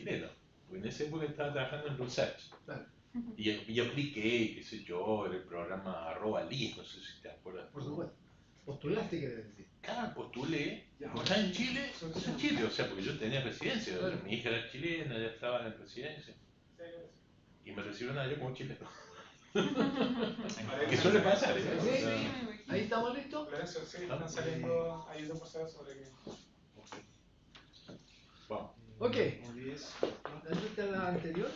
chileno. Porque en esa época estaba trabajando en research. Claro. Y yo apliqué, qué sé yo, en el programa @lis, no sé si te acuerdas. Por supuesto. Postulaste, quiere decir. Claro, postulé. Como estaba en Chile, o sea, porque yo tenía residencia. Claro. Mi hija era chilena, ya estaba en residencia. Y me recibieron allá como chileno. Que suele pasar, ¿eh? Sí, sí. Ahí estamos listos. Lorenzo, sí, están saliendo ayudas por saber sobre qué. Vamos. Ok. ¿La lista la anterior?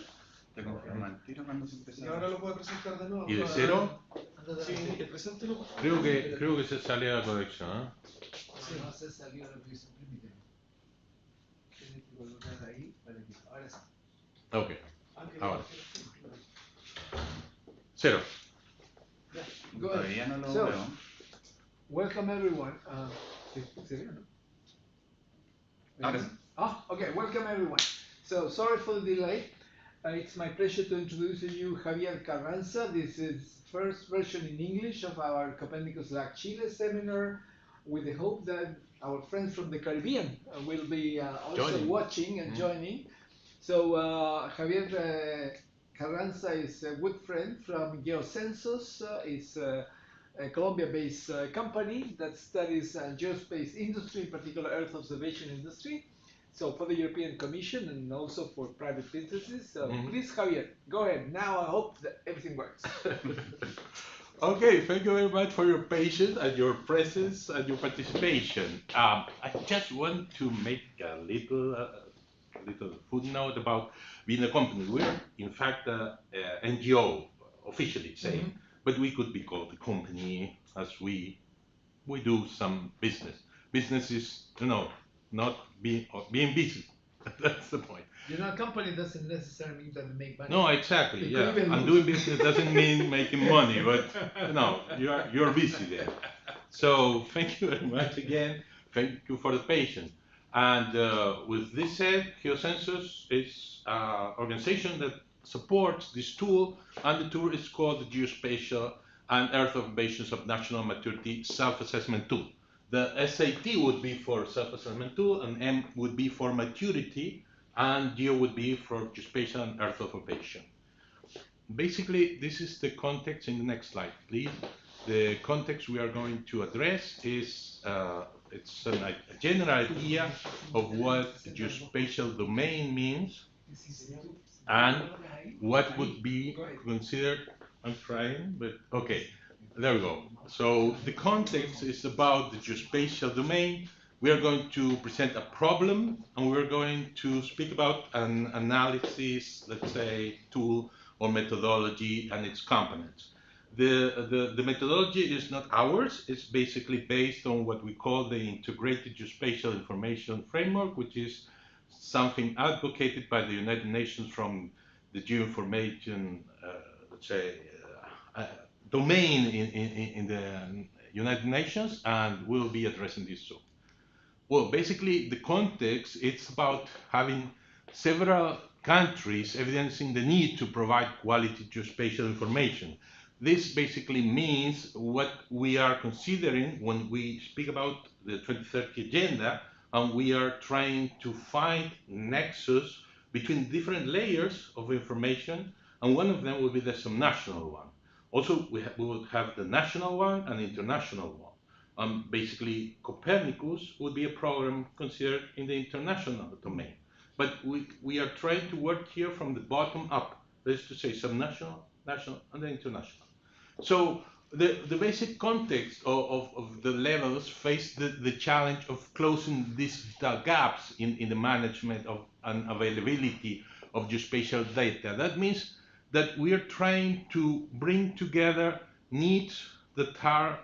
Te confirmo al tiro cuando se empezó. Y ahora lo puedo presentar de nuevo. ¿Y de cero? Sí, preséntelo. Creo que se sale la conexión, ¿eh? Sí, no se salió la revisión, permíteme. Tienes que colocar ahí para que. Ahora sí. Ok, ahora. Cero. Yeah. Go Todavía no ahead. lo So, veo. welcome everyone. Okay, welcome everyone. So, sorry for the delay. It's my pleasure to introduce to you Javier Carranza. This is first version in English of our Copernicus Lag Chile seminar, with the hope that our friends from the Caribbean will be also watching and joining. So Javier Carranza is a good friend from Geocensos. It's a Colombia-based company that studies geospace industry, in particular Earth observation industry. So for the European Commission and also for private businesses. So please, Javier, go ahead. Now I hope that everything works. Okay, thank you very much for your patience and your presence and your participation. I just want to make a little footnote about being a company. We're in fact NGO, officially saying, but we could be called a company as we do some business. Business is, not being busy. That's the point. A company doesn't necessarily mean that they make money. No, exactly. Yeah, and doing business doesn't mean making money, but you're busy there. So thank you very much again. Thank you for the patience. And with this said, Geocensos is an organization that supports this tool, and the tool is called the Geospatial and Earth Observation Subnational Maturity Self-Assessment Tool. The SAT would be for self-assessment tool, and M would be for maturity, and Geo would be for geospatial and Earth observation. Basically, this is the context in the next slide, please. The context we are going to address is it's a general idea of what geospatial domain means and what would be considered. I'm trying, but okay, there we go. So the context is about the geospatial domain. We are going to present a problem, and we're going to speak about an analysis, let's say, tool or methodology and its components. The methodology is not ours. It's basically based on what we call the Integrated Geospatial Information Framework, which is something advocated by the United Nations from the geoinformation, let's say, domain in the United Nations, and we'll be addressing this soon. Well, basically, the context, it's about having several countries evidencing the need to provide quality geospatial information. This basically means what we are considering when we speak about the 2030 agenda, and we are trying to find nexus between different layers of information, and one of them will be the subnational one. Also, we will have the national one and international one. Basically, Copernicus would be a program considered in the international domain. But we are trying to work here from the bottom up. That is to say, subnational, national, and then international. So the basic context of the levels face the challenge of closing these gaps in the management of and availability of geospatial data. That means that we are trying to bring together needs that are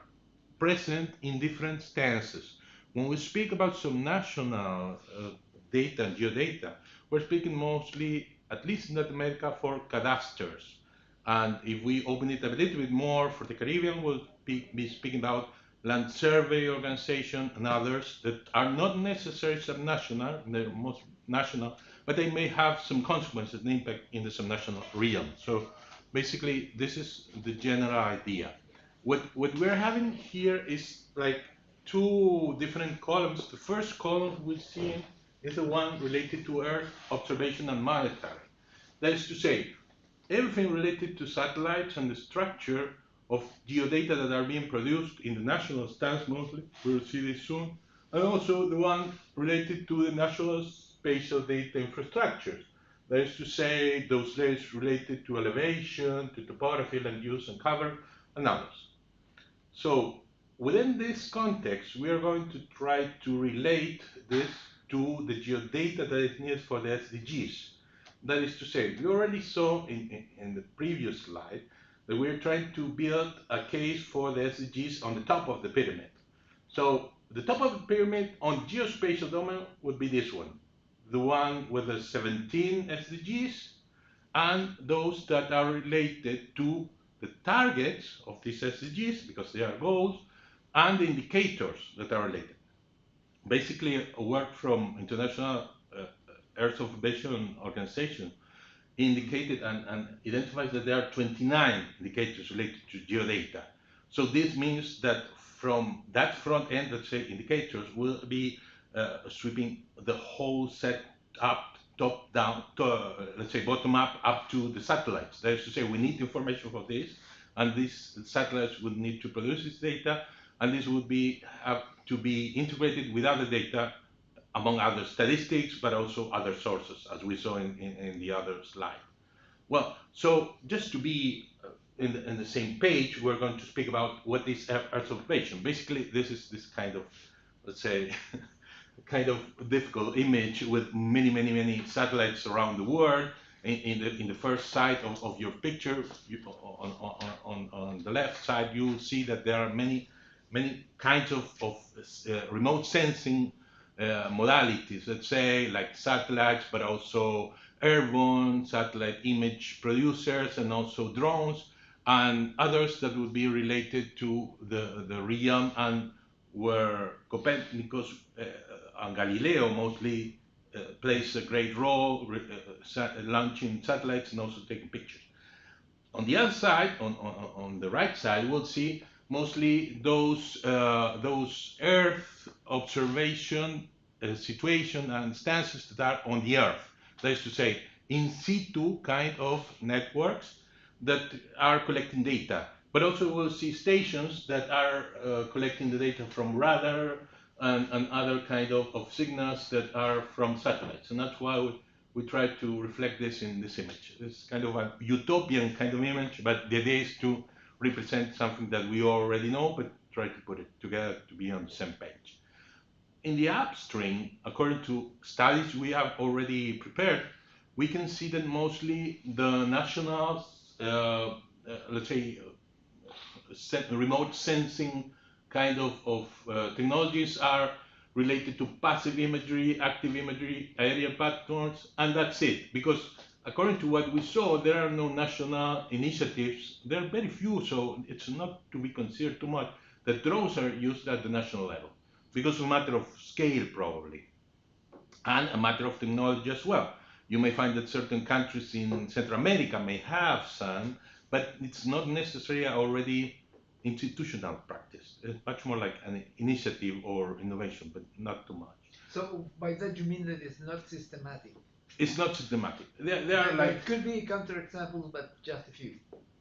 present in different stances. When we speak about subnational data and geodata, we're speaking mostly, at least in Latin America, for cadasters. And if we open it a little bit more for the Caribbean, we'll be speaking about land survey organization and others that are not necessarily subnational, they're most national, but they may have some consequences and impact in the subnational realm. So basically, this is the general idea. What we're having here is like two different columns. The first column we see is the one related to Earth observation and monitoring. That is to say, everything related to satellites and the structure of geodata that are being produced in the national stands mostly, we'll see this soon, and also the one related to the national spatial data infrastructures. That is to say, those data related to elevation, to topography, land use and cover, and others. So within this context, we are going to try to relate this to the geodata that is needed for the SDGs. That is to say, we already saw in the previous slide that we're trying to build a case for the SDGs on the top of the pyramid. So the top of the pyramid on geospatial domain would be this one, the one with the 17 SDGs and those that are related to the targets of these SDGs, because they are goals, and the indicators that are related. Basically, a work from International Earth Observation Organization indicated and identifies that there are 29 indicators related to geodata. So this means that from that front end, let's say indicators, will be sweeping the whole set up, top down, let's say bottom up to the satellites. That is to say, we need information for this, and these satellites would need to produce this data, and this would have to be integrated with other data, among other statistics, but also other sources, as we saw in the other slide. Well, so just to be in the same page, we're going to speak about what is Earth observation. Basically, this is this kind of, let's say, kind of difficult image with many satellites around the world. In the first side of your picture, on the left side, you will see that there are many kinds of remote sensing modalities, let's say, like satellites, but also airborne satellite image producers, and also drones, and others that would be related to the realm, and where Copernicus and Galileo mostly plays a great role, launching satellites and also taking pictures. On the other side, on the right side, we'll see mostly those Earth observation situation and stances that are on the Earth. That is to say, in situ kind of networks that are collecting data. But also we'll see stations that are collecting the data from radar and other kind of signals that are from satellites. And that's why we try to reflect this in this image. It's kind of a utopian kind of image, but the idea is to represent something that we already know, but try to put it together to be on the same page. In the upstream, according to studies we have already prepared, we can see that mostly the national, let's say, remote sensing kind of technologies are related to passive imagery, active imagery, aerial patterns, and that's it. Because according to what we saw, there are no national initiatives. There are very few, so it's not to be considered too much that drones are used at the national level, because it's a matter of scale probably, and a matter of technology as well. You may find that certain countries in Central America may have some, but it's not necessarily already institutional practice. It's much more like an initiative or innovation, but not too much. So by that you mean that it's not systematic? It's not systematic. There are like... It could be counterexamples, but just a few.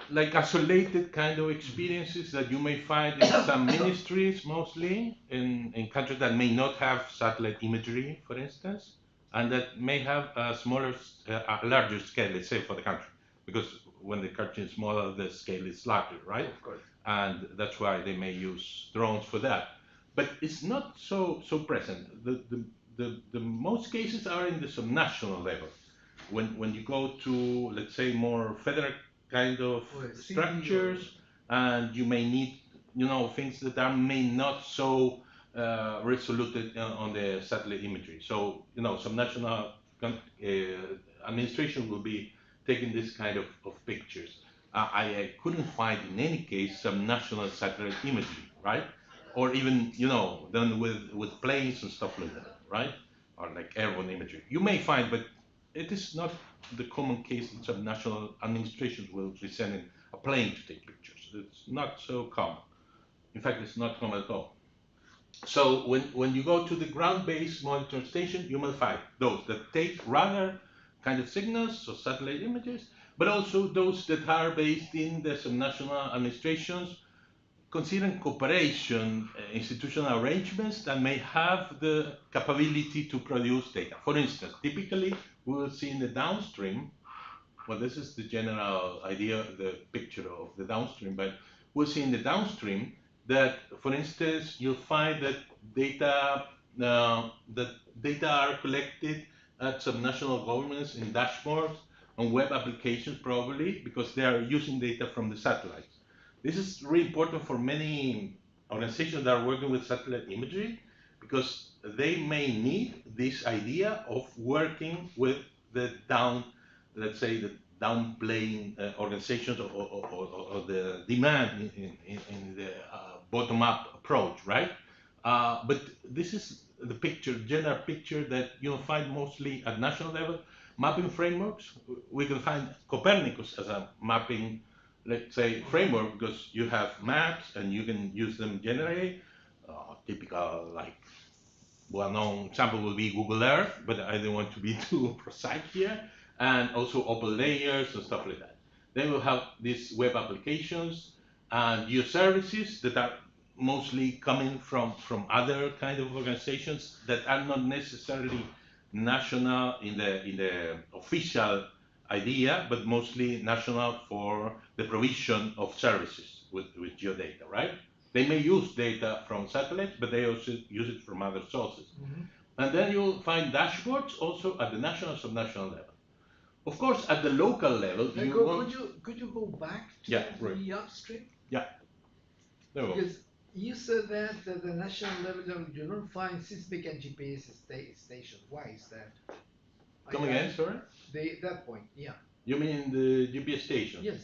Like isolated kind of experiences that you may find in some ministries, mostly in countries that may not have satellite imagery, for instance, and that may have a smaller, a larger scale, let's say, for the country, because when the country is smaller, the scale is larger, right? Of course. And that's why they may use drones for that. But it's not so present. The most cases are in the subnational level. When you go to, let's say, more federal kind of structures, and you may need, things that are may not so resolute on the satellite imagery. So, subnational administration will be taking this kind of pictures. I couldn't find in any case some national satellite imagery, right? Or even, done with planes and stuff like that, right? Or like airborne imagery. You may find, but it is not the common case that some national administrations will be sending a plane to take pictures. It's not so common. In fact, it's not common at all. So when you go to the ground-based monitoring station, you will find those that take radar kind of signals, so satellite images, but also those that are based in the subnational administrations, considering cooperation, institutional arrangements that may have the capability to produce data. For instance, typically we will see in the downstream, well, this is the general idea, the picture of the downstream, but we'll see in the downstream that, for instance, you'll find that data are collected at subnational governments in dashboards on web applications, probably because they are using data from the satellites. This is really important for many organizations that are working with satellite imagery, because they may need this idea of working with the let's say the downplaying organizations, or the demand in the bottom-up approach, right? But this is the picture, general picture that you'll find mostly at national level. Mapping frameworks, we can find Copernicus as a mapping, let's say, framework, because you have maps and you can use them generally. Typical, like, well-known example will be Google Earth, but I don't want to be too precise here. And also open layers and stuff like that. Then we'll have these web applications and geoservices that are mostly coming from other kind of organizations that are not necessarily national in the official idea, but mostly national for the provision of services with geodata, right? They may use data from satellites, but they also use it from other sources. And then you'll find dashboards also at the national, subnational level. Of course, at the local level, could you go back to the upstream? Yeah. There we go. Because you said that at the national level you don't find seismic and GPS stations. Why is that? Come again, sorry? That point, yeah. You mean the GPS station? Yes.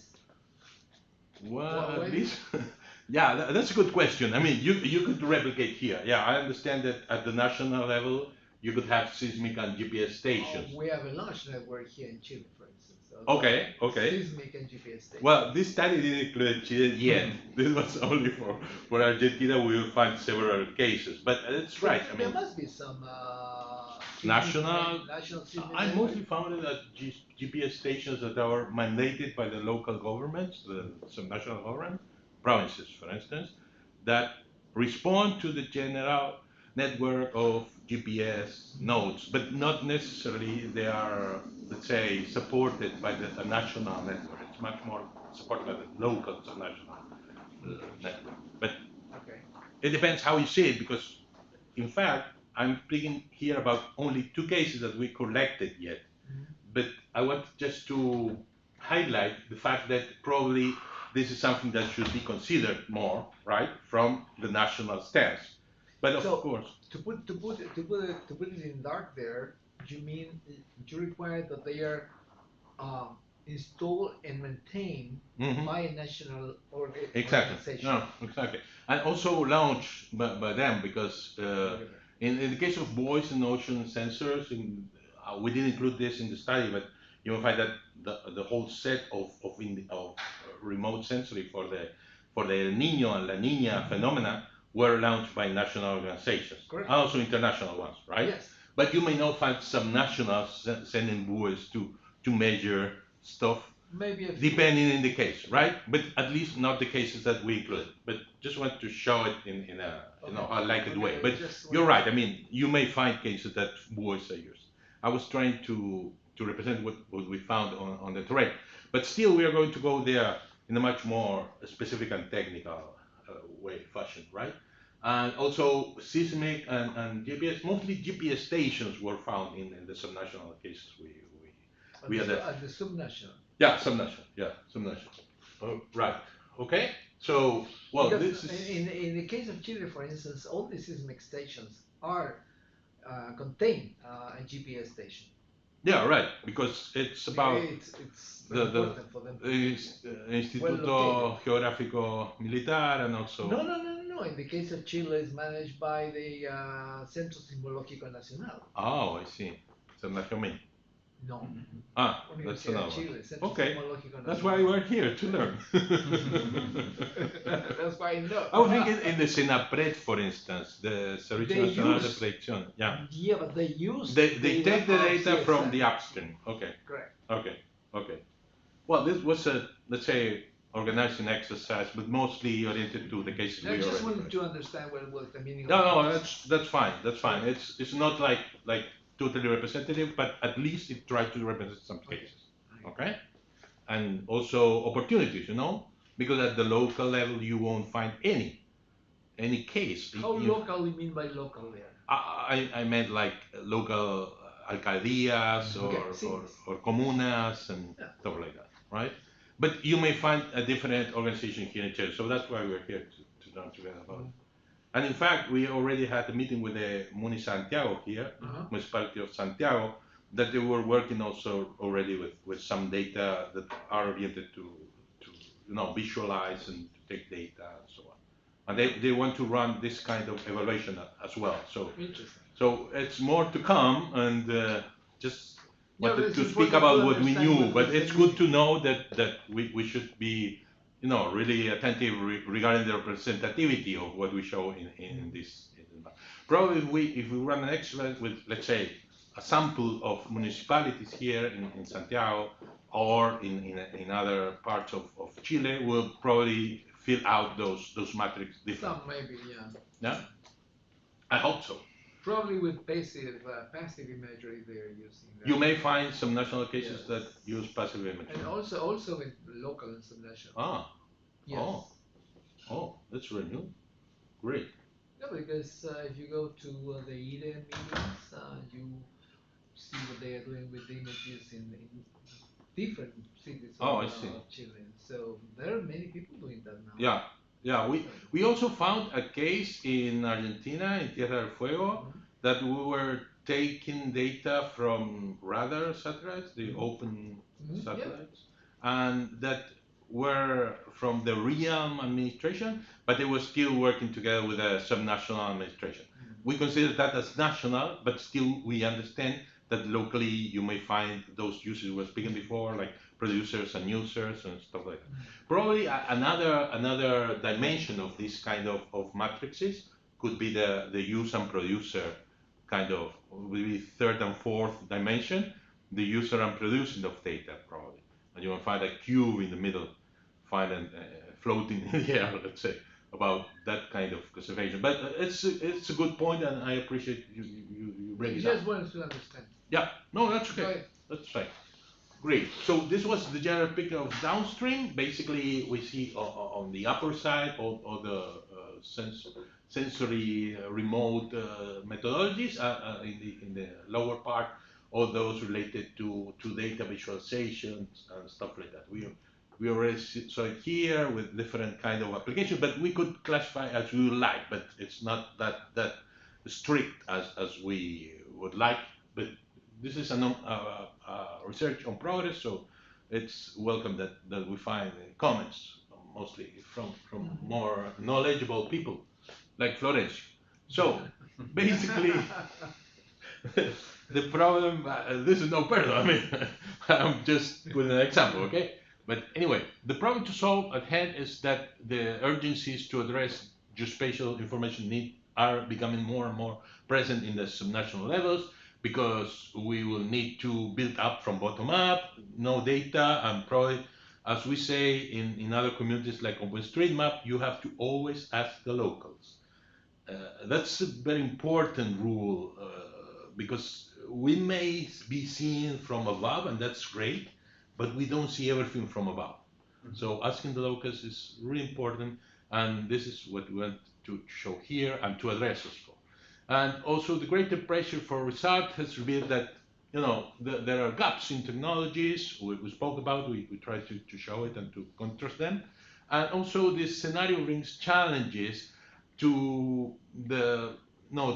Well, at least, yeah, that's a good question. I mean, you could replicate here. Yeah, I understand that at the national level, you could have seismic and GPS stations. We have a large network here in Chile, for instance. Okay. Seismic and GPS stations. Well, this study didn't include Chile yet. This was only for Argentina. We will find several cases, but it's right. I mean, there must be some national. seismic I mostly found that GPS stations that are mandated by the local governments, the subnational government, provinces, for instance, that respond to the general network of GPS nodes, but not necessarily they are, let's say, supported by the national network. It's much more supported by the local subnational network. But it depends how you see it, because in fact, I'm speaking here about only 2 cases that we collected yet. But I want just to highlight the fact that probably this is something that should be considered more, right, from the national stance. But of course, to put it in dark there, you mean you require that they are installed and maintained by a national organization. No, exactly, and also launched by them, because in the case of buoys and ocean sensors, we didn't include this in the study, but you will find that the whole set of remote sensory for the El Niño and La Niña phenomena were launched by national organizations, and also international ones, right? Yes. But you may not find some nationals sending buoys to measure stuff, maybe depending in the case, right? But at least not the cases that we included. But just want to show it in a likely way. But you're right. I mean, you may find cases that buoys are used. I was trying to represent what we found on the terrain. But still, we are going to go there in a much more specific and technical fashion, right? And also seismic and GPS, mostly GPS stations were found in the subnational cases we had. At the subnational. Yeah, subnational. Right. Okay. So, well, because this is in the case of Chile, for instance, all the seismic stations are contain a GPS station. Yeah, right. Because it's about it's the Instituto Geográfico Militar, and also. No. In the case of Chile, it's managed by the Centro Sismológico Nacional. Oh, I see. San Benjamin. No. Ah, that's Universidad another de Chile, one. Centro Okay, Sismológico that's why Nacional. we're here, to learn. That's why I know. I was thinking in the SENAPRED, for instance, the Servicio They Nacional de use- Predicción. Yeah. Yeah, but they use They take the of data from CSI. the upstream. Okay. Correct. Okay. Okay. Well, this was a, let's say, organizing exercise, but mostly oriented to the cases I we just already wanted read. to understand what was the meaning No, of no, that's fine. That's fine. It's not like totally representative, but at least it tries to represent some cases. Okay. And also opportunities, because at the local level you won't find any case. How local you mean by local there? I meant like local alcaldías or comunas and stuff like that, right? But you may find a different organization here in Chile, so that's why we're here to learn together about it. And in fact, we already had a meeting with the Muni Santiago here, municipality of Santiago, that they were working also already with some data that are oriented to visualize and to take data and so on. And they want to run this kind of evaluation as well. So Interesting. so it's more to come, and just wanted it's to speak important about to what we understand knew, what but was it's the good to meaning. know that we should be, really attentive regarding the representativity of what we show in this. Probably if we run an exercise with, let's say, a sample of municipalities here in Santiago or in other parts of Chile, we'll probably fill out those matrix differently. Some maybe, yeah. Yeah, I hope so. Probably with passive imagery they're using. That. You may find some national cases Yes. that use passive imagery. And also with local and subnational. Ah, Yes. oh, that's really new. Great. No, because if you go to the IDE meetings, you see what they are doing with images in different cities Oh, of I see. Chile. So there are many people doing that now. Yeah. We also found a case in Argentina, in Tierra del Fuego, that we were taking data from radar satellites, the open satellites, and that were from the realm administration, but they were still working together with a subnational administration. We consider that as national, but still we understand that locally you may find those users we were speaking before, like producers and users and stuff like that. Probably another dimension of this kind of matrices could be the use and producer kind of, maybe third and fourth dimension, the user and producing of data probably. And you will find a cube in the middle, find floating in the air, let's say, about that kind of conservation. But it's a good point, and I appreciate you bring it up. Just wanted to understand. Yeah, no, that's okay. Right. That's fine. Great. So this was the general picture of downstream. Basically, we see on the upper side all the sensory remote methodologies. In the lower part, all those related to data visualizations and stuff like that. We already saw it here with different kind of applications, but we could classify as we would like. But it's not that strict as we would like. But this is a research on progress, so it's welcome that we find comments, mostly from more knowledgeable people like Florencio. So basically, the problem, this is no personal, I mean, I'm just putting an example, okay? But anyway, the problem to solve at hand is that the urgencies to address geospatial information need are becoming more and more present in the subnational levels, because we will need to build up from bottom up, no data, and probably, as we say in other communities like OpenStreetMap, you have to always ask the locals. That's a very important rule, because we may be seen from above, and that's great, but we don't see everything from above. So asking the locals is really important, and this is what we want to show here and to address as well. And also the greater pressure for research has revealed that there are gaps in technologies we spoke about. We try to show it and to contrast them. And also this scenario brings challenges to the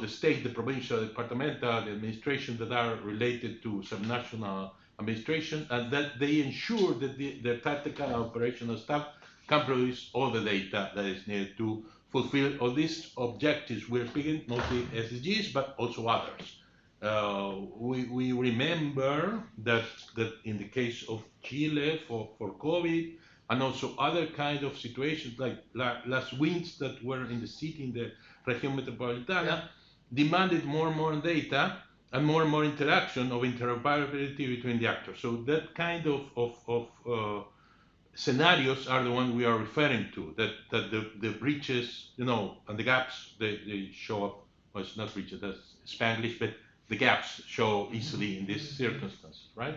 state, the provincial, the departmental, the administration that are related to subnational administration, and that they ensure that the tactical and operational staff can produce all the data that is needed to fulfill all these objectives. We're speaking mostly SDGs, but also others. We remember that in the case of Chile for COVID and also other kind of situations like last winds that were in the city in the Región Metropolitana demanded more and more data and more interaction of interoperability between the actors. So that kind of scenarios are the ones we are referring to, that the breaches, and the gaps, they show up. Well, it's not breaches, that's Spanglish, but the gaps show easily in these circumstances, right?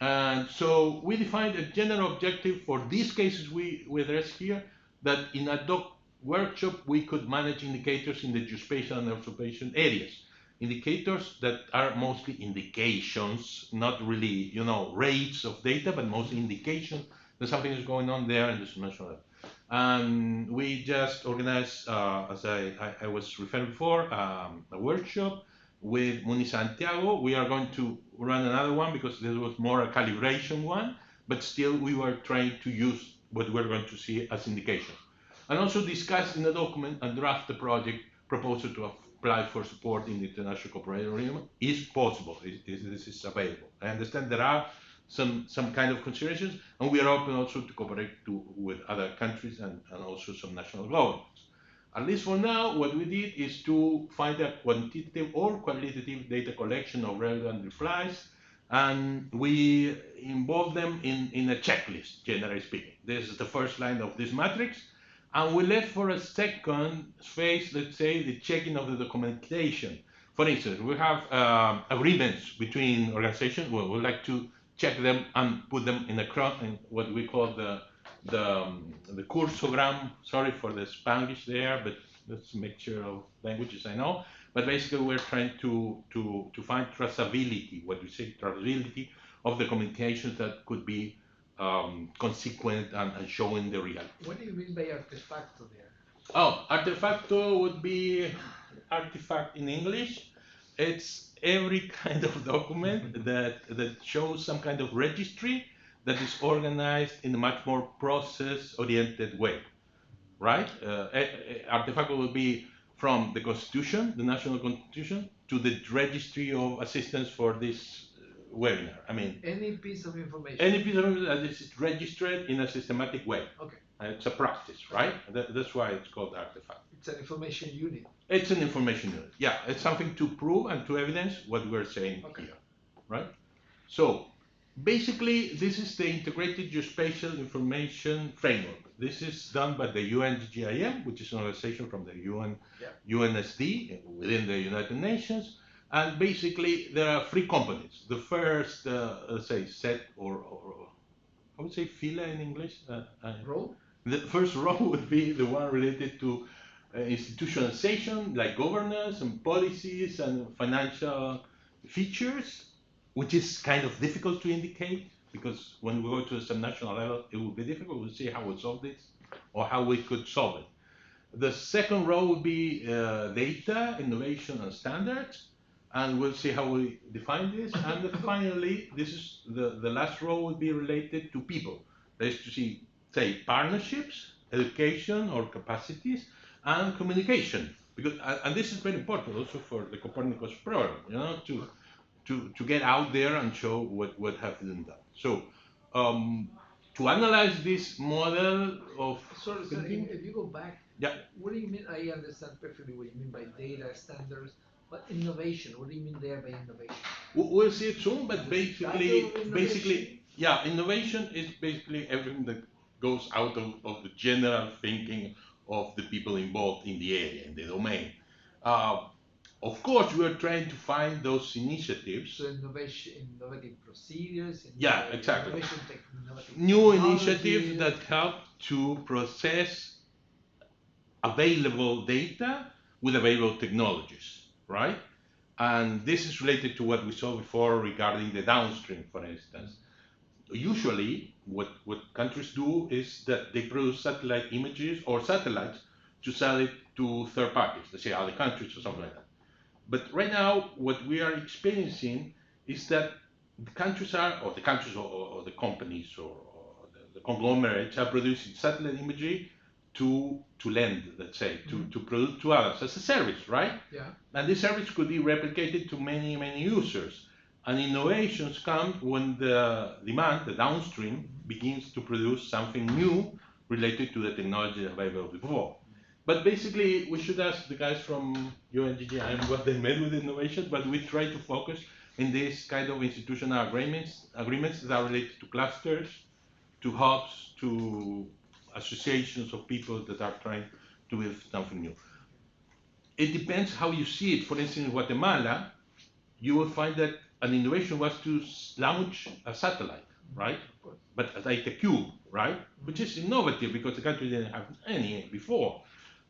And so we defined a general objective for these cases we address here, that in a doc workshop we could manage indicators in the geospatial and observation areas. Indicators that are mostly indications, not really, rates of data, but mostly indications that something is going on there in the subnational level. And we just organized, as I was referring before, a workshop with Santiago. We are going to run another one because this was more a calibration one, but still we were trying to use what we're going to see as indications. And also discuss in the document and draft the project proposal to apply for support in the international cooperation agreement is possible. This is available. I understand there are some kind of considerations, and we are open also to cooperate with other countries and also some national governments. At least for now, what we did is to find a quantitative or qualitative data collection of relevant replies, and we involve them in a checklist, generally speaking. This is the first line of this matrix, and we left for a second phase, let's say, the checking of the documentation. For instance, we have agreements between organizations. We would like to check them and put them in what we call the cursogram. Sorry for the Spanglish there, but that's a mixture of languages, I know. But basically, we're trying to find traceability, what we say, traceability of the communications that could be consequent and showing the reality. What do you mean by artefacto there? Oh, artefacto would be artifact in English. It's every kind of document that shows some kind of registry that is organized in a much more process-oriented way, right? Artefacto will be from the Constitution, the national Constitution, to the registry of assistance for this webinar. I mean, any piece of information. Any piece of information that is registered in a systematic way. Okay. It's a practice, right? That's why it's called artifact. It's an information unit. It's an information unit. Yeah, it's something to prove and to evidence what we're saying here, right? So basically, this is the Integrated Geospatial Information Framework. This is done by the UNGIM, which is an organization from the UNSD within the United Nations. And basically, there are three components. The first, let's say, set or I would say fila in English. Row? The first row would be the one related to institutionalization, like governance and policies and financial features, which is kind of difficult to indicate because when we go to a subnational level, it will be difficult to see how we solve this or how we could solve it. The second row would be data, innovation, and standards, and we'll see how we define this. And finally, this is the last row would be related to people. That is to see, say, partnerships, education or capacities, and communication. Because and this is very important also for the Copernicus program, to get out there and show what has been done. So to analyze this model of sorry, if you go back, what do you mean? I understand perfectly what you mean by data standards, but innovation, what do you mean there by innovation? We'll see it soon, but basically, innovation is basically everything that goes out of the general thinking of the people involved in the area, in the domain. Of course, we are trying to find those initiatives. So innovative procedures. Exactly. Innovative new initiatives that help to process available data with available technologies, right? And this is related to what we saw before regarding the downstream, for instance. Usually, what countries do is that they produce satellite images or satellites to sell it to third parties, let's say other countries or something like that. But right now, what we are experiencing is that the countries or the companies or the conglomerates are producing satellite imagery to lend, let's say, to produce to others as a service, right? Yeah. And this service could be replicated to many users. And innovations come when the demand, the downstream, begins to produce something new related to the technology available before. But basically, we should ask the guys from UNGGI what they meant with innovation, but we try to focus in this kind of institutional agreements that are related to clusters, to hubs, to associations of people that are trying to build something new. It depends how you see it. For instance, in Guatemala, you will find that an innovation was to launch a satellite, right? But like a cube, right? Which is innovative because the country didn't have any before.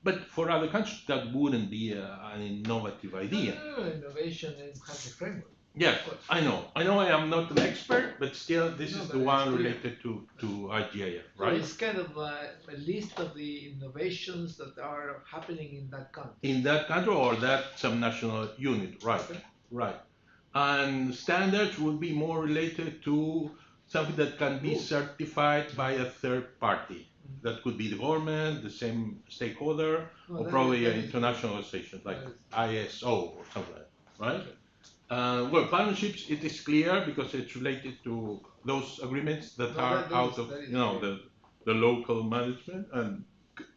But for other countries, that wouldn't be an innovative idea. Innovation has a framework. Yes, I know I am not an expert, but still this is the one related to IGIF, right? So it's kind of a list of the innovations that are happening in that country. In that country or that subnational unit, right? Okay. Right. And standards would be more related to something that can be certified by a third party. That could be the government, the same stakeholder, or probably an international organization like ISO or something like that, right? Well, partnerships, it is clear because it's related to those agreements that are out of the local management and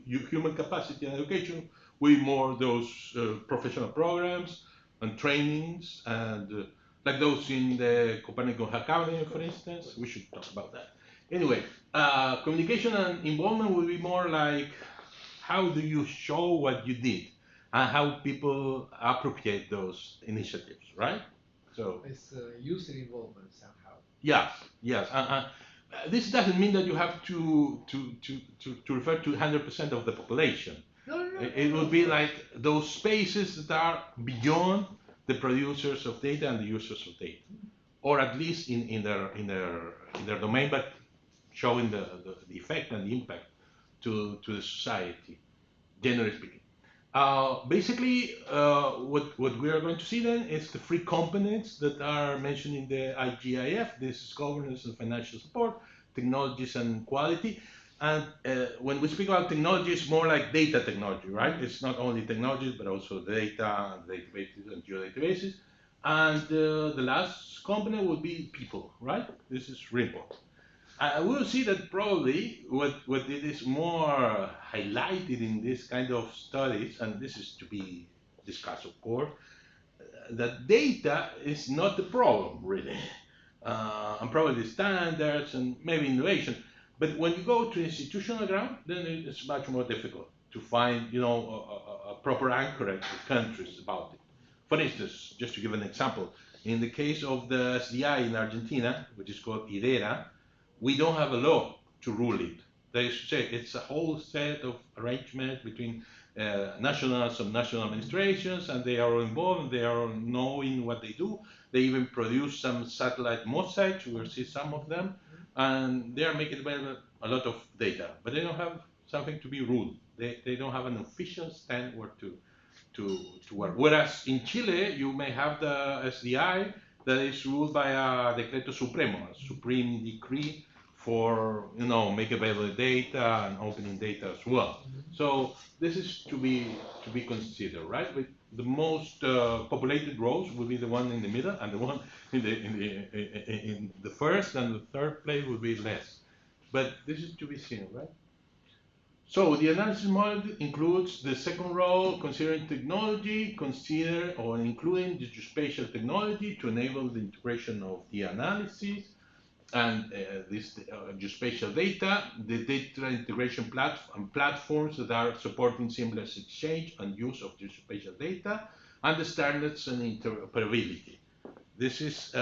human capacity and education with more those professional programs and trainings and like those in the Copernicus Academy, for instance. We should talk about that. Anyway, communication and involvement will be more like how do you show what you did and how people appropriate those initiatives, right? So it's user involvement somehow. yes. This doesn't mean that you have to refer to 100% of the population. No. It would be like those spaces that are beyond the producers of data and the users of data, or at least in their domain, but showing the effect and the impact to the society, generally speaking. Basically, what we are going to see then is the three components that are mentioned in the IGIF. This is governance and financial support, technologies and quality. And when we speak about technology, it's more like data technology, right? It's not only technologies, but also data and databases and geodatabases. And the last component would be people, right? This is really important. We'll see that probably what it is more highlighted in this kind of studies, and this is to be discussed, of course, that data is not the problem, really. And probably standards and maybe innovation. But when you go to institutional ground, then it's much more difficult to find, a proper anchorage of countries about it. For instance, just to give an example, in the case of the SDI in Argentina, which is called IDERA, we don't have a law to rule it. That is to say, it's a whole set of arrangements between national and subnational administrations, and they are all involved, and they are knowing what they do. They even produce some satellite mosaics, we will see some of them, and they are making available a lot of data, but they don't have something to be ruled. They don't have an official stand where to work. Whereas in Chile, you may have the SDI that is ruled by a decreto supremo, a supreme decree for make available data and opening data as well. So this is to be considered, right? But the most populated rows will be the one in the middle, and the one in the first and the third place will be less. But this is to be seen, right? So the analysis model includes the second row, considering technology, including the geospatial technology to enable the integration of the analysis and this geospatial data, the data integration platforms that are supporting seamless exchange and use of geospatial data, and the standards and interoperability. This is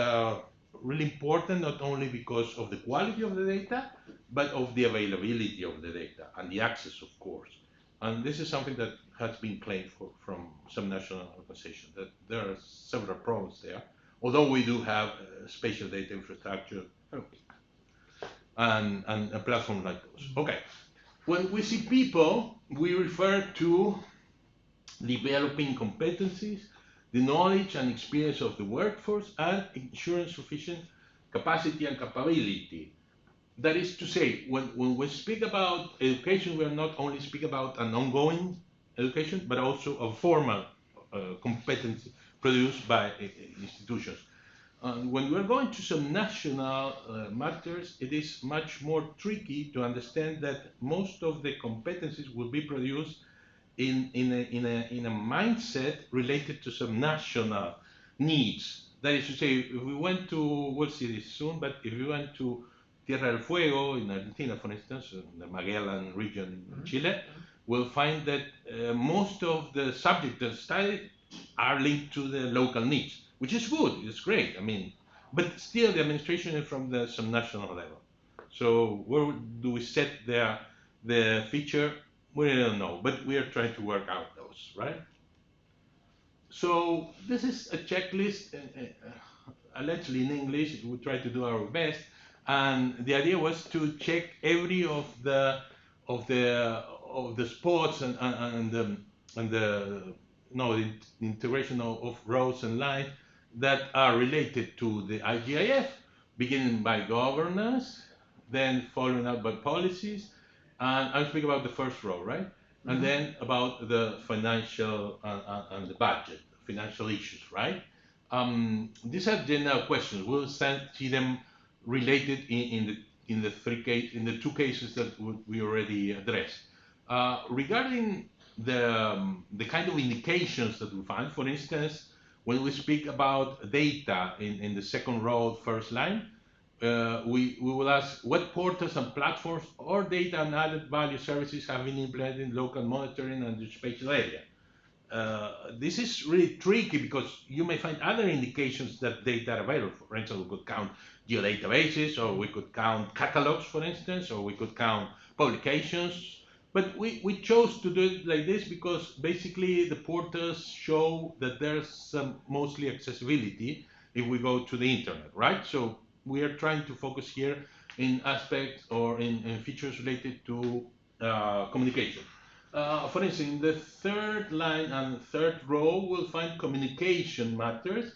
really important not only because of the quality of the data, but of the availability of the data and the access, of course. And this is something that has been claimed from some national organizations, that there are several problems there, although we do have spatial data infrastructure and a platform like those. Okay, when we see people, we refer to developing competencies, the knowledge and experience of the workforce, and ensuring sufficient capacity and capability. That is to say, when we speak about education, we are not only speaking about an ongoing education, but also a formal competency produced by institutions. When we're going to some national matters, it is much more tricky to understand that most of the competencies will be produced in a mindset related to some national needs. That is to say, if we went to, we'll see this soon, but if we went to Tierra del Fuego in Argentina, for instance, in the Magellan region in Chile, we'll find that most of the subjects that studied are linked to the local needs, which is good, it's great. I mean, but still the administration is from the subnational level. So where do we set the feature? We don't know, but we are trying to work out those, right? So this is a checklist, allegedly in English. We try to do our best, and the idea was to check every of the spots and the no the integration of roads and lines that are related to the IGIF, beginning by governance, then following up by policies, and I'll speak about the first row, right? And then about the financial and the budget, financial issues, right? These are general questions. We'll see them related in the two cases that we already addressed. Regarding the kind of indications that we find, for instance, when we speak about data in the second row, first line, we will ask what portals and platforms or data and added value services have been implemented in local monitoring and the spatial area. This is really tricky because you may find other indications that data are available. For instance, we could count geodatabases, or we could count catalogs, for instance, or we could count publications. But we chose to do it like this because basically the portals show that there's some mostly accessibility if we go to the internet, right? So we are trying to focus here in aspects or in features related to communication. For instance, in the third line and third row, we'll find communication matters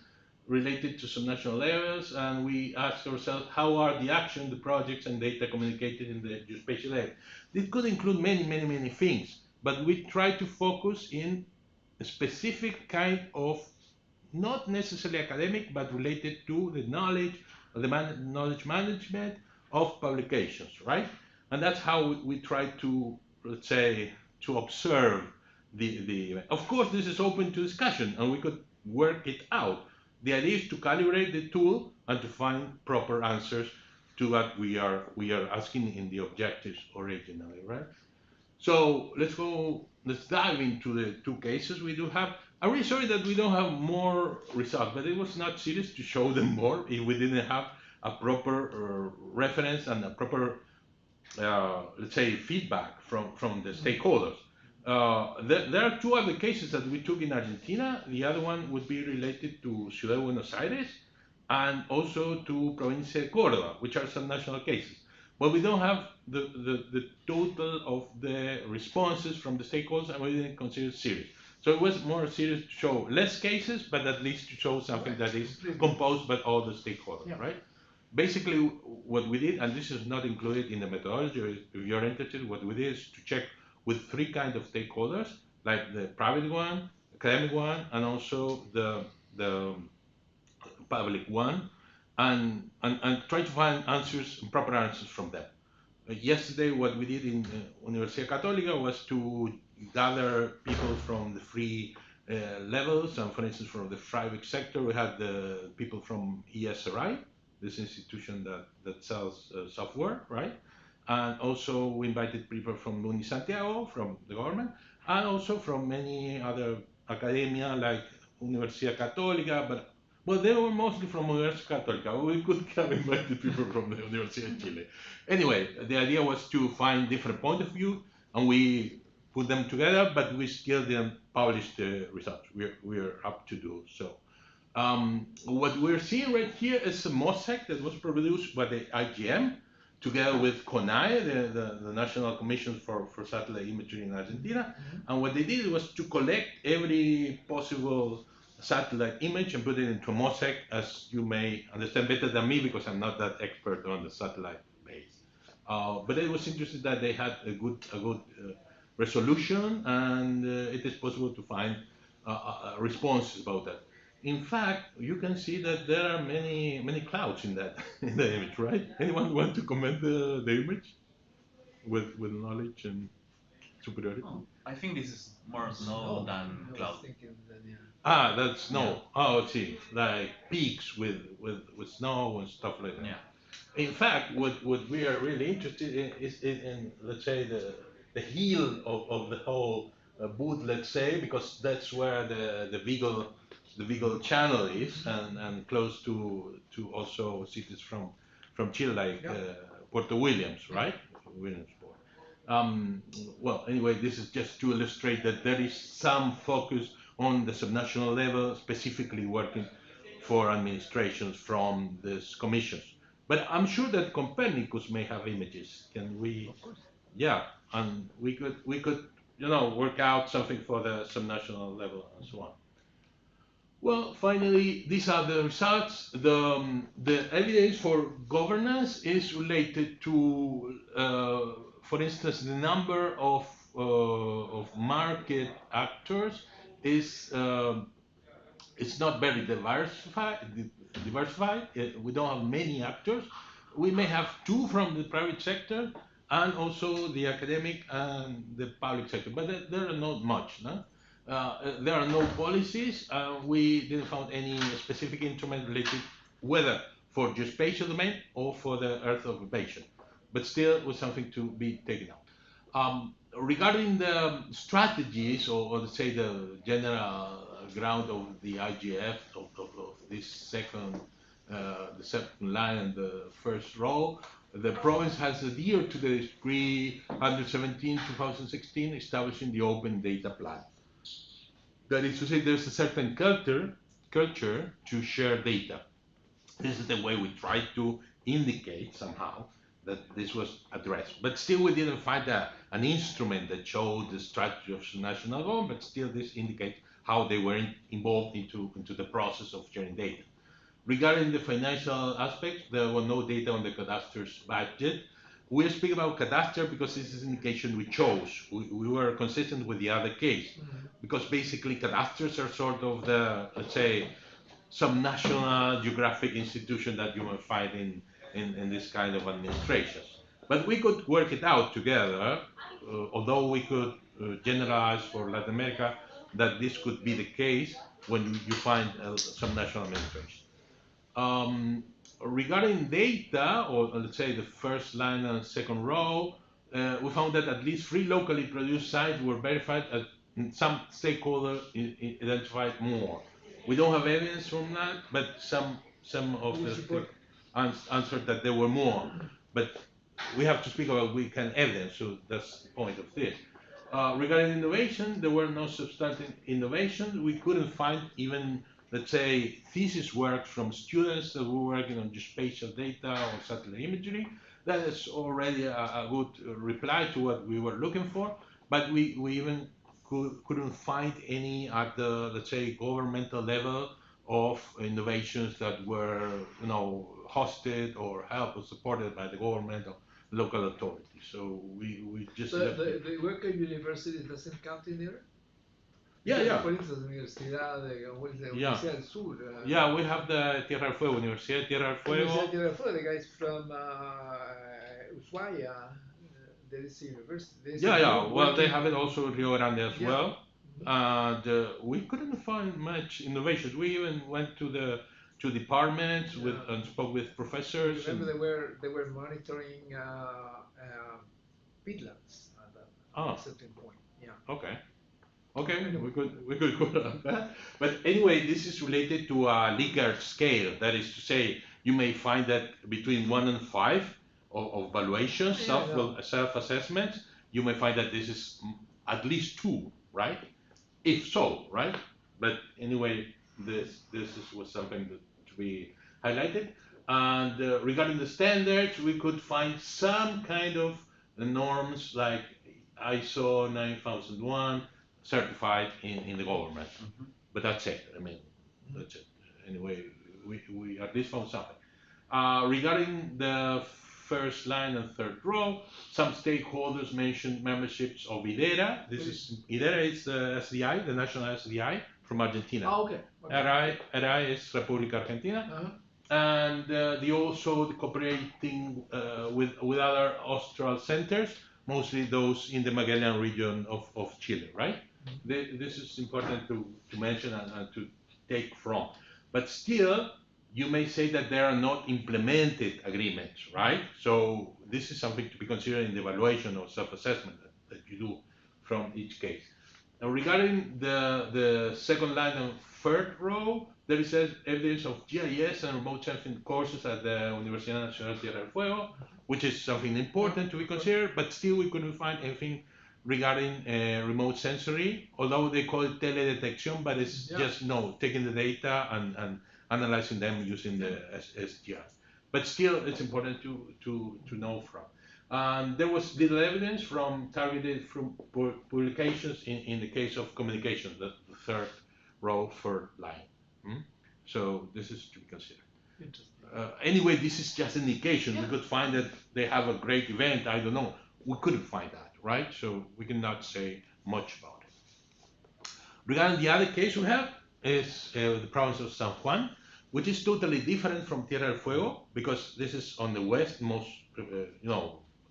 related to subnational levels, and we ask ourselves how are the action, the projects, and data communicated in the geospatial area. This could include many things, but we try to focus in a specific kind of, not necessarily academic, but related to the knowledge, or the knowledge management of publications, right? And that's how we try to, let's say, to observe the event. Of course, this is open to discussion, and we could work it out. The idea is to calibrate the tool and to find proper answers to what we are asking in the objectives originally, right? So let's dive into the two cases we do have. I'm really sorry that we don't have more results, but it was not serious to show them more if we didn't have a proper reference and a proper, let's say, feedback from the stakeholders. There are two other cases that we took in Argentina. The other one would be related to Ciudad de Buenos Aires and also to Provincia de Córdoba, which are some national cases. But we don't have the total of the responses from the stakeholders, and we didn't consider it serious. So it was more serious to show less cases, but at least to show something that is composed by all the stakeholders, right? Basically, what we did, and this is not included in the methodology, if you're interested, what we did is to check with three kinds of stakeholders, like the private one, academic one, and also the public one, and try to find answers, proper answers from them. Yesterday, what we did in Universidad Católica was to gather people from the free levels, and for instance, from the private sector, we had the people from ESRI, this institution that sells software, right? And also we invited people from Santiago, from the government, and also from many other academia like Universidad Católica, but well, they were mostly from Universidad Católica. We could have invited people from the University of Chile. Anyway, the idea was to find different point of view, and we put them together, but we still didn't publish the results. We're up to do so. What we're seeing right here is a mosaic that was produced by the IGM together with CONAE, the National Commission for Satellite Imagery in Argentina. And what they did was to collect every possible satellite image and put it into a mosaic, as you may understand better than me because I'm not that expert on the satellite base. But it was interesting that they had a good resolution, and it is possible to find responses about that. In fact, you can see that there are many clouds in that in the image, right? Anyone want to comment the image with knowledge and superiority? Oh, I think this is more snow than I was cloud. thinking that, yeah. Ah, that's snow. Oh, see, like peaks with snow and stuff like that. Yeah. In fact, what we are really interested in is in let's say the heel of the whole boot, let's say, because that's where the Beagle channel is, and close to also cities from Chile, like Puerto Williams, right? Williamsport. Well, anyway, this is just to illustrate that there is some focus on the subnational level, specifically working for administrations from these commissions. But I'm sure that Copernicus may have images. Can we? Of course. Yeah, and we could work out something for the subnational level and so on. Well, finally, these are the results. The evidence for governance is related to, for instance, the number of market actors is it's not very diversified. Diversified. We don't have many actors. We may have two from the private sector and also the academic and the public sector, but there are not much. No? There are no policies. We didn't find any specific instrument related whether for geospatial domain or for the Earth occupation, but still it was something to be taken out. Regarding the strategies, or let's say the general ground of the IGF of this the second line and the first row, the province has adhered to the decree 117/2016 establishing the open data plan. That is to say, there's a certain culture to share data. This is the way we try to indicate somehow that this was addressed. But still, we didn't find an instrument that showed the strategy of national government, but still this indicates how they were involved into the process of sharing data. Regarding the financial aspects, there were no data on the cadaster's budget. We speak about cadastre because this is an indication we chose. We were consistent with the other case, because basically cadastres are sort of the, let's say, subnational geographic institution that you might find in this kind of administrations. But we could work it out together, although we could generalize for Latin America that this could be the case when you find subnational administration. Regarding data, or let's say the first line and second row, we found that at least 3 locally produced sites were verified, and some stakeholders identified more. We don't have evidence from that, but some of the answered that there were more. But we have to speak about weekend evidence, so that's the point of this. Regarding innovation, there were no substantive innovations. We couldn't find even, let's say, thesis work from students that were working on geospatial data or satellite imagery. That is already a good reply to what we were looking for, but we even couldn't find any at the, let's say, governmental level of innovations that were, hosted or helped or supported by the government or local authorities. So we just the work at university doesn't count in there? Yeah. For instance, Universidad del Sur. Yeah, we have the Tierra del Fuego, Universidad de Tierra del Fuego. Universidad Tierra del Fuego, the guys from Ushuaia, there is a university. Well, they have it also in Rio Grande as well. And we couldn't find much innovations. We even went to departments and spoke with professors. Remember, they were monitoring peatlands at a certain point. Yeah. Okay, we could go on that. But anyway, this is related to a Likert scale. That is to say, you may find that between 1 and 5 of valuations, self-assessments, you may find that this is at least 2, right? If so, right? But anyway, this was something to be highlighted. And regarding the standards, we could find some kind of norms like ISO 9001 certified in the government. But that's it. That's it. Anyway, we at least found something. Regarding the first line and third row. Some stakeholders mentioned memberships of IDERA. IDERA is the SDI, the national SDI from Argentina. Ah, okay. RI is República Argentina. And they also cooperating with other austral centers, mostly those in the Magellan region of Chile, right? This is important to mention and to take from. But still, you may say that there are not implemented agreements, right? So this is something to be considered in the evaluation or self-assessment that you do from each case. Now, regarding the second line and third row, there is evidence of GIS and remote sensing courses at the Universidad Nacional Tierra del Fuego, which is something important to be considered, but still we couldn't find anything regarding remote sensory, although they call it teledetección, but it's just taking the data and analyzing them using the SGI. But still, it's important to know from. There was little evidence from targeted publications in the case of communication, the third row, third line. So this is to be considered. Anyway, this is just an indication. We could find that they have a great event. I don't know. We couldn't find that, right? So we cannot say much about it. Regarding the other case we have is the province of San Juan, which is totally different from Tierra del Fuego because this is on the west, most,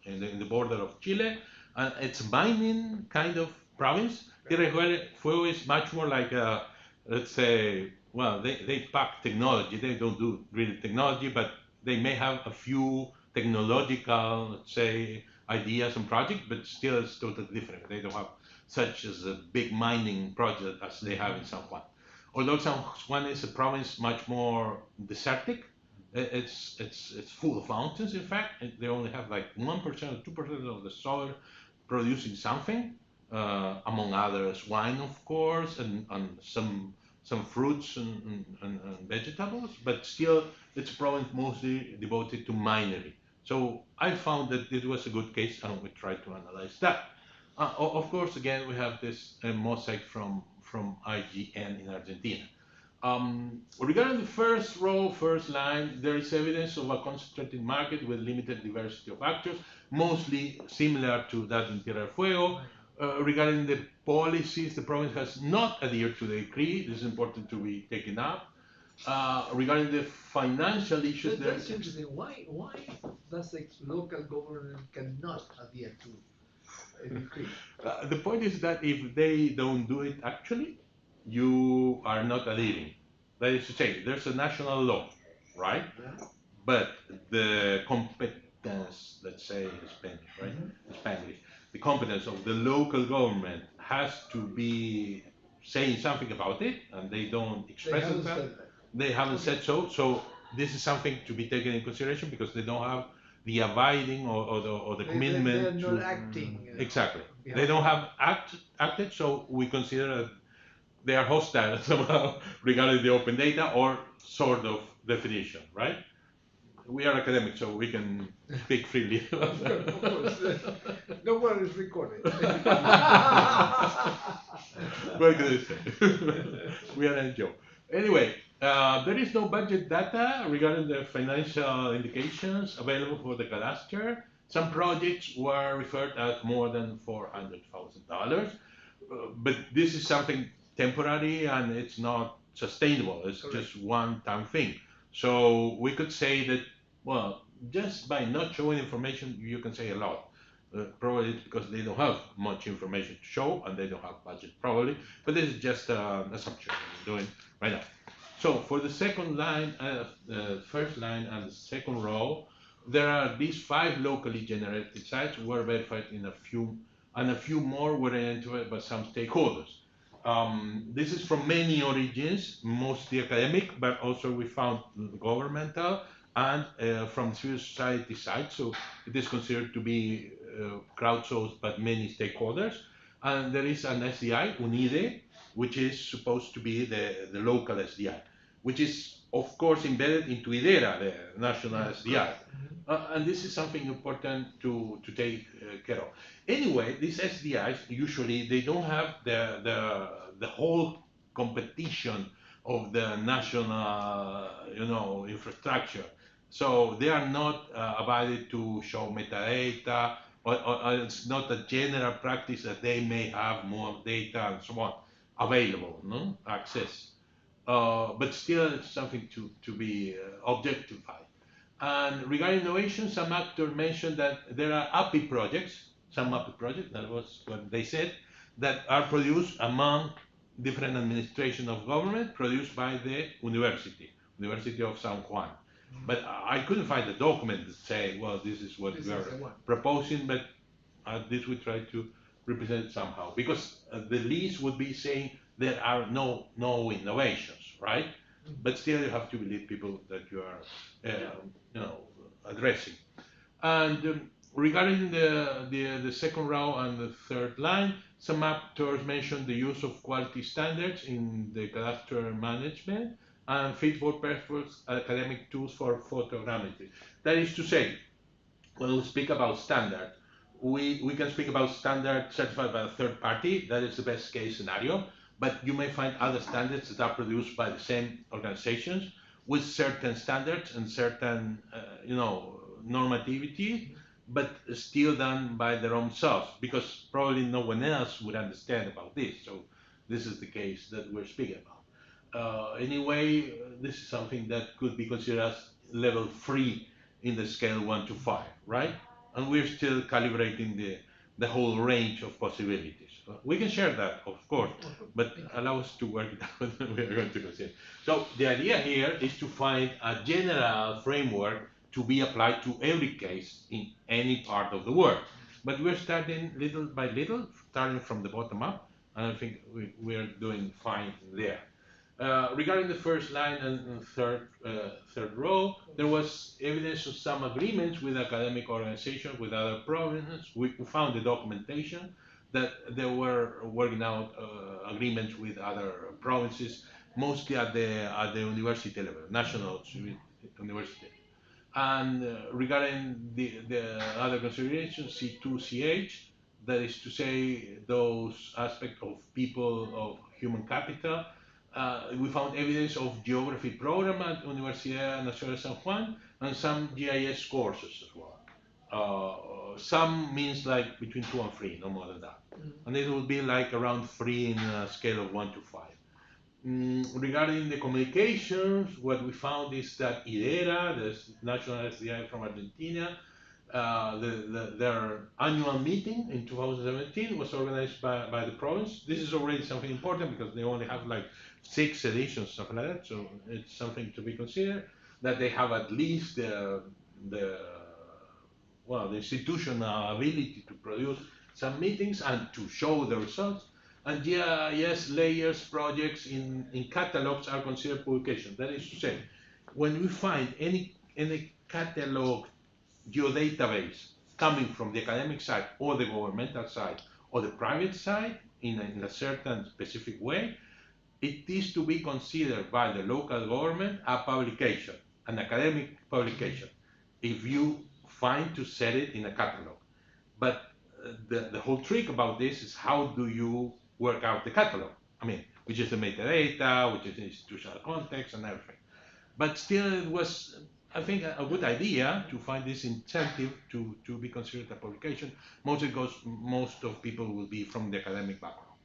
in the border of Chile, and it's a mining kind of province. Tierra del Fuego is much more like a, let's say, well, they pack technology. They don't do really technology, but they may have a few technological, let's say, ideas and projects, but still it's totally different. They don't have such as a big mining project as they have in San Juan. Although San Juan is a province much more desertic, it's full of mountains. In fact, they only have like 1% or 2% of the soil producing something, among others, wine, of course, and some fruits and vegetables. But still, it's a province mostly devoted to minery. So I found that it was a good case, and we tried to analyze that. Of course, again, we have this mosaic from IGN in Argentina. Regarding the first row, first line, there is evidence of a concentrated market with limited diversity of actors, mostly similar to that in Tierra del Fuego. Regarding the policies, the province has not adhered to the decree. This is important to be taken up. Regarding the financial issues, that's interesting. Why does the local government cannot adhere to a decree? The point is that if they don't do it actually, you are not adhering. That is to say, there's a national law, right? Yeah. But the competence, let's say in Spanish, right? Spanish. The competence of the local government has to be saying something about it, and they don't express themselves. They haven't said so. So this is something to be taken in consideration because they don't have the abiding or the commitment. They're not acting. Exactly. They don't have acted, so we consider that they are hostile somehow regarding the open data or sort of definition, right? We are academics, so we can speak freely. Of course. No one is recording. What can I say? We are a joke. Anyway, there is no budget data regarding the financial indications available for the cadastre. Some projects were referred at more than $400,000, but this is something temporary and it's not sustainable. It's just one-time thing. So we could say that, well, just by not showing information, you can say a lot. Probably it's because they don't have much information to show and they don't have budget, probably. But this is just an assumption I'm doing right now. So for the second line, first line and the second row, there are these 5 locally generated sites were verified in a few, and a few more were identified by some stakeholders. This is from many origins, mostly academic, but also we found governmental and from civil society side. So it is considered to be crowdsourced by many stakeholders. And there is an SDI, UNIDE, which is supposed to be the local SDI, which is of course embedded into IDERA, the national SDI. And this is something important to take care of. Anyway, these SDIs, usually they don't have the whole competition of the national infrastructure. So they are not abided to show metadata, or it's not a general practice that they may have more data and so on available, no access. But still, it's something to be objectified. And regarding innovation, some actors mentioned that there are API projects, some API projects, that was what they said, that are produced among different administration of government, produced by the University of San Juan. But I couldn't find a document that say, well, this is what we are proposing, but at least we try to represent it somehow. Because the least would be saying there are no innovations, right? But still, you have to believe people that you are, addressing. And regarding the second row and the third line, some actors mentioned the use of quality standards in the cadastral management and fit for purpose academic tools for photogrammetry. That is to say, when we speak about standard, we can speak about standard certified by a third party. That is the best case scenario. But you may find other standards that are produced by the same organizations with certain standards and certain, normativity, but still done by their own selves, because probably no one else would understand about this. So this is the case that we're speaking about. Anyway, this is something that could be considered as level 3 in the scale 1 to 5, right? And we're still calibrating the whole range of possibilities. We can share that, of course, but allow us to work it out. We are going to consider. So the idea here is to find a general framework to be applied to every case in any part of the world. But we're starting little by little, starting from the bottom up, and I think we're doing fine there. Regarding the first line and third row, there was evidence of some agreements with academic organizations, with other provinces. We found the documentation that they were working out agreements with other provinces, mostly at the university level, national university. And regarding the other considerations, C2, CH, that is to say, those aspects of people, of human capital, we found evidence of geography program at Universidad Nacional de San Juan and some GIS courses as well. Some means like between 2 and 3, no more than that. And it would be like around 3 in a scale of 1 to 5. Regarding the communications, what we found is that IDERA, the National SDI from Argentina, their annual meeting in 2017 was organized by the province. This is already something important because they only have like 6 editions, something like that. So it's something to be considered, that they have at least the institutional ability to produce some meetings and to show the results. And GIS layers projects in catalogs are considered publications. That is to say, when we find any catalog geodatabase coming from the academic side or the governmental side or the private side in a certain specific way, it is to be considered by the local government a publication, an academic publication, if you find to set it in a catalog. But the whole trick about this is how do you work out the catalog? I mean, which is the metadata, which is the institutional context and everything. But still, it was, I think, a good idea to find this incentive to be considered a publication, mostly because most of people will be from the academic background.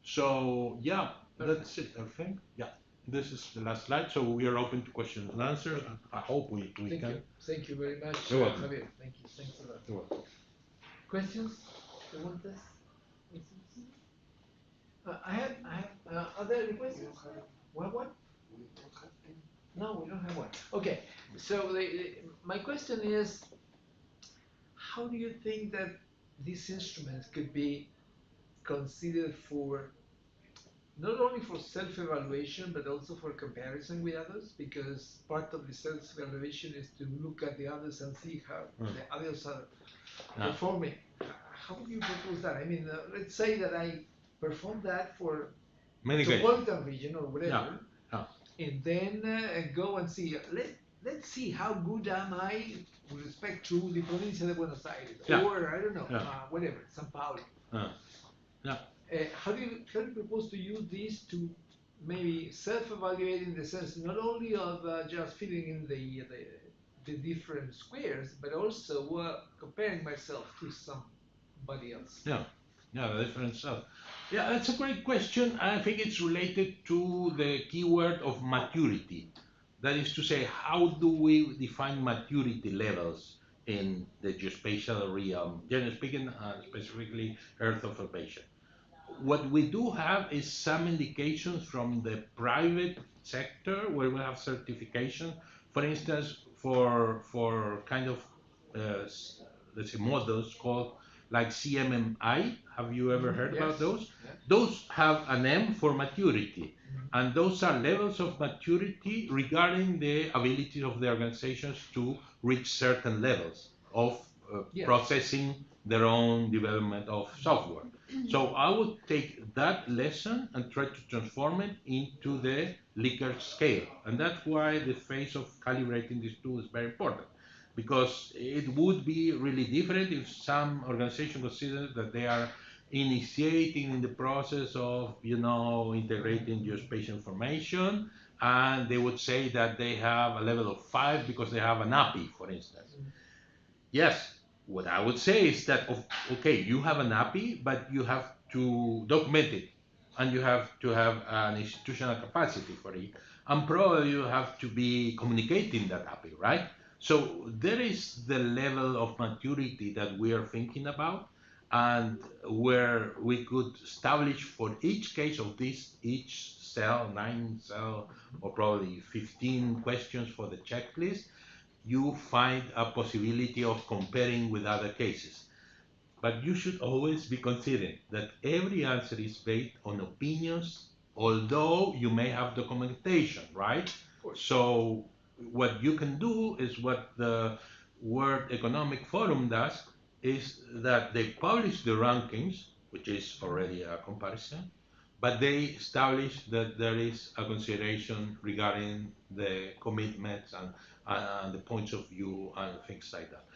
So, yeah, that's it, I think. Yeah, this is the last slide. So we are open to questions and answers. I hope we can. Thank you very much, You're welcome. Javier. Thank you. Thanks a lot. You're welcome. Questions? Preguntas? I have are there any questions? What? No, we don't have one. Okay, so my question is, how do you think that these instruments could be considered for, not only for self-evaluation, but also for comparison with others? Because part of the self-evaluation is to look at the others and see how the others are performing. How do you propose that? I mean, let's say that I perform that for metropolitan region or whatever, and then go and see. Let's see how good am I with respect to the Provincia de Buenos Aires, or I don't know, whatever, São Paulo. How do you propose to use this to maybe self-evaluate in the sense not only of just filling in the the different squares, but also comparing myself to somebody else. Yeah, yeah, the different stuff. Yeah, that's a great question. I think it's related to the keyword of maturity. That is to say, how do we define maturity levels in the geospatial realm, generally speaking, specifically Earth observation? What we do have is some indications from the private sector where we have certification, for instance, for kind of let's say models called like CMMI. Have you ever heard about Yes. those? Yeah. Those have an M for maturity, and those are levels of maturity regarding the ability of the organizations to reach certain levels of Yes. processing their own development of software. So I would take that lesson and try to transform it into the Likert scale. And that's why the phase of calibrating these two is very important. Because it would be really different if some organization considers that they are initiating in the process of, integrating geospatial information, and they would say that they have a level of 5 because they have an API, for instance. Yes, what I would say is that, okay, you have an API, but you have to document it, and you have to have an institutional capacity for it, and probably you have to be communicating that API, right? So there is the level of maturity that we are thinking about, and where we could establish for each case of this, each cell, 9 cell, or probably 15 questions for the checklist, you find a possibility of comparing with other cases. But you should always be considering that every answer is based on opinions, although you may have documentation, right? So what you can do is what the World Economic Forum does, is that they publish the rankings, which is already a comparison, but they establish that there is a consideration regarding the commitments and the points of view and things like that.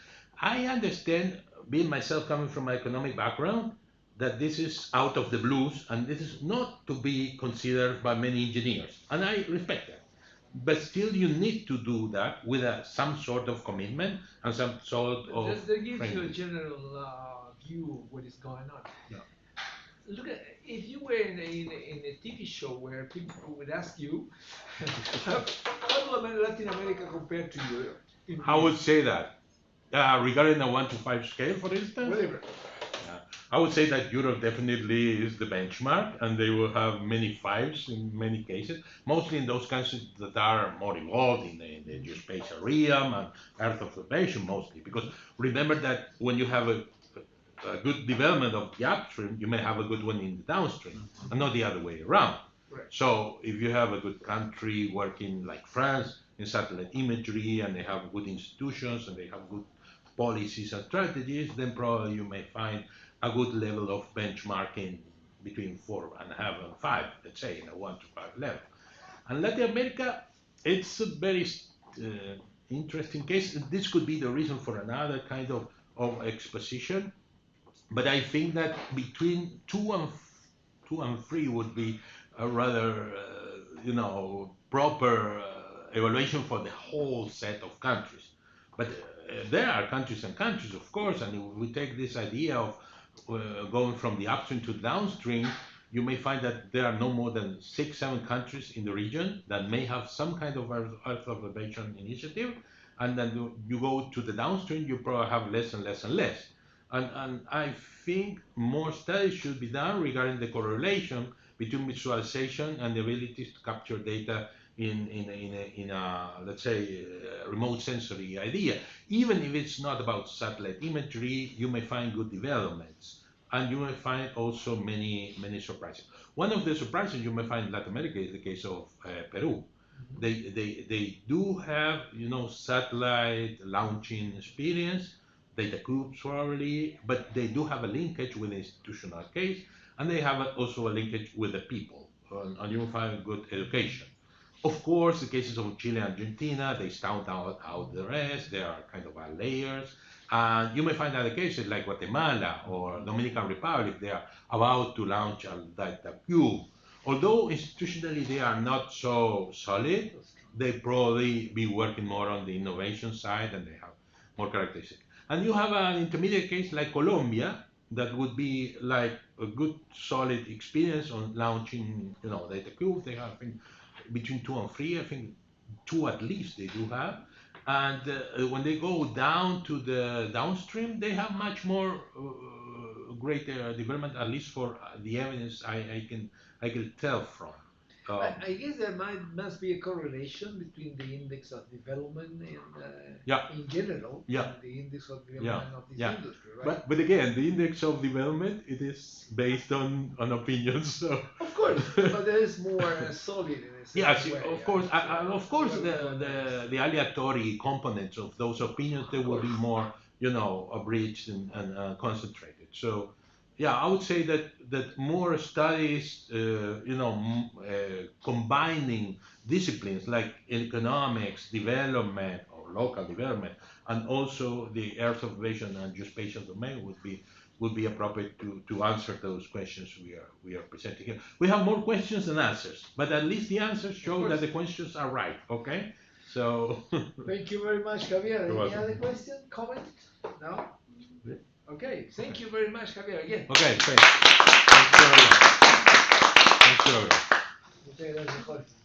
I understand, being myself coming from an economic background, that this is out of the blues and this is not to be considered by many engineers, and I respect that. But still, you need to do that with some sort of commitment and some sort of That gives you a framework. general view of what is going on. Yeah. Look at, if you were in a TV show where people would ask you, how do Latin America compare to Europe? I would say that regarding a 1 to 5 scale, for instance, Whatever. I would say that Europe definitely is the benchmark, and they will have many fives in many cases, mostly in those countries that are more involved in the geospatial realm and Earth observation, mostly. Because remember that when you have a good development of the upstream, you may have a good one in the downstream, and not the other way around. Right. So if you have a good country working like France in satellite imagery, and they have good institutions, and they have good policies and strategies, then probably you may find a good level of benchmarking between 4.5 and 5, let's say, in a 1 to 5 level. And Latin America, it's a very interesting case. This could be the reason for another kind of exposition, but I think that between 2 and 3 would be a rather, proper evaluation for the whole set of countries. But there are countries and countries, of course, and if we take this idea of going from the upstream to the downstream, you may find that there are no more than 6, 7 countries in the region that may have some kind of Earth observation initiative, and then you go to the downstream, you probably have less and less and less. And I think more studies should be done regarding the correlation between visualization and the ability to capture data in a let's say remote sensory idea. Even if it's not about satellite imagery, you may find good developments, and you may find also many surprises. One of the surprises you may find in Latin America is the case of Peru. They do have satellite launching experience, data groups probably, but they do have a linkage with the institutional case, and they have also a linkage with the people, and you will find good education. Of course, the cases of Chile and Argentina, they stand out the rest. They are kind of layers. And you may find other cases like Guatemala or Dominican Republic. They are about to launch a data cube. Although institutionally they are not so solid, they probably be working more on the innovation side and they have more characteristics. And you have an intermediate case like Colombia that would be like a good solid experience on launching, data cubes. They have, I think, between 2 and 3, I think 2 at least they do have. And when they go down to the downstream, they have much more greater development, at least for the evidence I can tell from. I guess there must be a correlation between the index of development and Yeah. in general Yeah. and the index of development of this Yeah. industry, right? But again, the index of development, it is based on opinions. So Of course, but there is more solid in a certain yes, way. of course, of course, well, the aleatory components of those opinions, they will be more, abridged and concentrated. So, yeah, I would say that more studies, combining disciplines like economics, development, or local development, and also the Earth observation and geospatial domain would be appropriate to answer those questions we are presenting here. We have more questions than answers, but at least the answers show that the questions are right. Okay, so Thank you very much, Javier. Any welcome. other question, comment? No? Okay, thank you very much, Javier, again. Okay, thanks. Thanks, everyone. Thanks, everyone. Muchas gracias, Jorge.